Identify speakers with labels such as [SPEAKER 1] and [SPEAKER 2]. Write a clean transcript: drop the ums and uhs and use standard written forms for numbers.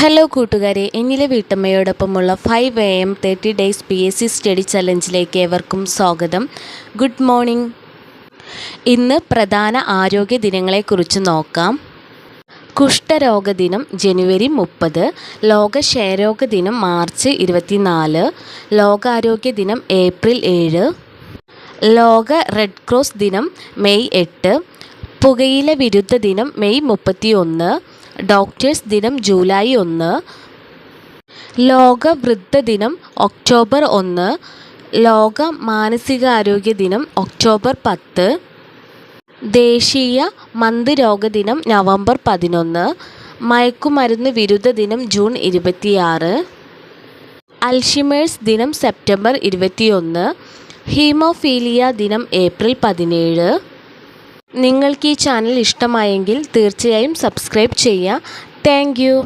[SPEAKER 1] Hello കൂട്ടുകാരെ, എന്നിലെ വീട്ടമ്മയോടൊപ്പമുള്ള 5 AM 30 days PSC study ചലഞ്ചിലേക്ക് ഏവർക്കും സ്വാഗതം. Good morning. ഇന്ന് പ്രധാന ആരോഗ്യ ദിനങ്ങളെക്കുറിച്ച് നോക്കാം. കുഷ്ഠരോഗ ദിനം ജനുവരി 30, ലോക ക്ഷയരോഗ ദിനം മാർച്ച് 24, ലോകാരോഗ്യ ദിനം ഏപ്രിൽ 7, ലോക റെഡ് ക്രോസ് ദിനം മെയ് 8, പുകയില വിരുദ്ധ ദിനം മെയ് 31, ഡോക്ടേഴ്സ് ദിനം ജൂലൈ 1, ലോക വൃദ്ധദിനം ഒക്ടോബർ 1, ലോക മാനസികാരോഗ്യ ദിനം ഒക്ടോബർ 10, ദേശീയ മന്ദരോഗ ദിനം നവംബർ 11, മയക്കുമരുന്ന് വിരുദ്ധ ദിനം ജൂൺ 26, അൽഷിമേഴ്സ് ദിനം സെപ്റ്റംബർ 21, ഹീമോഫീലിയ ദിനം ഏപ്രിൽ 17. നിങ്ങൾക്ക് ഈ ചാനൽ ഇഷ്ടമായെങ്കിൽ തീർച്ചയായും സബ്സ്ക്രൈബ് ചെയ്യുക. Thank you.